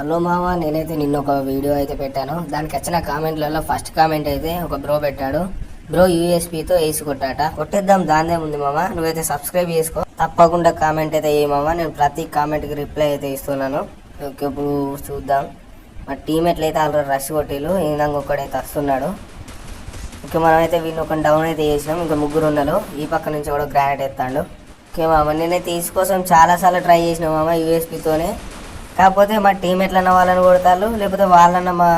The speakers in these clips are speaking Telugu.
హలో మామ, నేనైతే నిన్న ఒక వీడియో అయితే పెట్టాను. దానికి వచ్చిన కామెంట్లలో ఫస్ట్ కామెంట్ అయితే ఒక బ్రో పెట్టాడు. బ్రో యూఎస్పీతో వేసి కొట్టాట. కొట్టేద్దాం, దాందే ఉంది మామ. నువ్వైతే సబ్స్క్రైబ్ చేసుకో, తప్పకుండా కామెంట్ అయితే ఏ మామ. నేను ప్రతి కామెంట్కి రిప్లై అయితే ఇస్తున్నాను. ఓకే, ఇప్పుడు చూద్దాం. మా టీమేట్లు అయితే ఆల్రెడీ రష్ కొట్టిలు. ఈ విధంగా ఒక్కడైతే వస్తున్నాడు. ఓకే, మనమైతే వీళ్ళు ఒక డౌన్ అయితే చేసినాం. ఇంకా ముగ్గురు ఉన్నారు. ఈ పక్క నుంచి కూడా గ్రానైట్ ఎత్తాడు. ఓకే మామ, నేనైతే ఈస్ కోసం చాలాసార్లు ట్రై చేసిన మామ యూఎస్పీతోనే. కాకపోతే మా టీం ఎట్లన్నా వాళ్ళని కొడతారు, లేకపోతే వాళ్ళన్న మా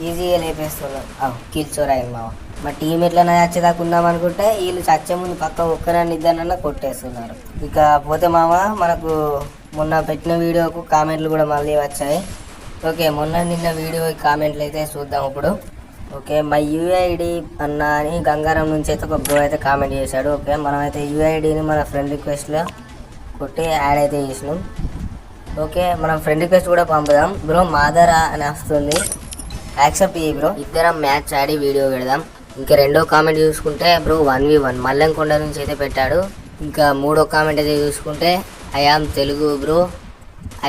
ఈజీగా లేపేస్తున్నారు. కిల్చోర్ అయింది మామ. మా టీం ఎట్లన్నా చచ్చేదాకా ఉందాం అనుకుంటే వీళ్ళు చచ్చే ముందు పక్క ఒక్కరన్నా ఇద్దరన్నా కొట్టేస్తున్నారు. ఇక పోతే మామ, మనకు మొన్న పెట్టిన వీడియోకు కామెంట్లు కూడా మళ్ళీ వచ్చాయి. ఓకే, నిన్న వీడియో కామెంట్లు అయితే చూద్దాం ఇప్పుడు. ఓకే, మై యూఐడి అన్న అని గంగారం నుంచి అయితే ఒక బ్రో అయితే కామెంట్ చేశాడు. ఓకే, మనమైతే యూఐడిని మన ఫ్రెండ్ రిక్వెస్ట్లో కొట్టి యాడ్ అయితే చేసినాం. ఓకే, మనం ఫ్రెండ్ రిక్వెస్ట్ కూడా పంపుదాం. బ్రో మాదరా అని వస్తుంది, యాక్సెప్ట్ చేయి బ్రో. ఇద్దరం మ్యాచ్ ఆడి వీడియో పెడదాం. ఇంకా రెండో కామెంట్ చూసుకుంటే బ్రో 1v1 మల్లెంకొండ నుంచి అయితే పెట్టాడు. ఇంకా మూడో కామెంట్ అయితే చూసుకుంటే I am Telugu bro,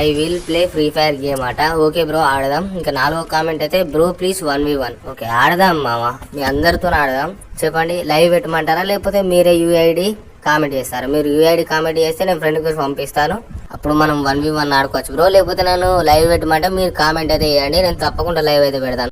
I will play free fire game అట. ఓకే బ్రో, ఆడదాం. ఇంకా నాలుగో కామెంట్ అయితే బ్రో ప్లీజ్ 1v1. ఓకే, ఆడదాం మామ, మీ అందరితో ఆడదాం. చెప్పండి, లైవ్ పెట్టమంటారా లేకపోతే మీరే యూఐడి కామెంట్ చేస్తారు? మీరు యూఐడి కామెంట్ చేస్తే నేను ఫ్రెండ్ కి పంపిస్తాను. అప్పుడు మనం 1v1 ఆడుకోవచ్చు బ్రో. లేకపోతే నేను లైవ్ పెట్టమంటే మీరు కామెంట్ అయితే చేయండి, నేను తప్పకుండా లైవ్ అయితే పెడతాను.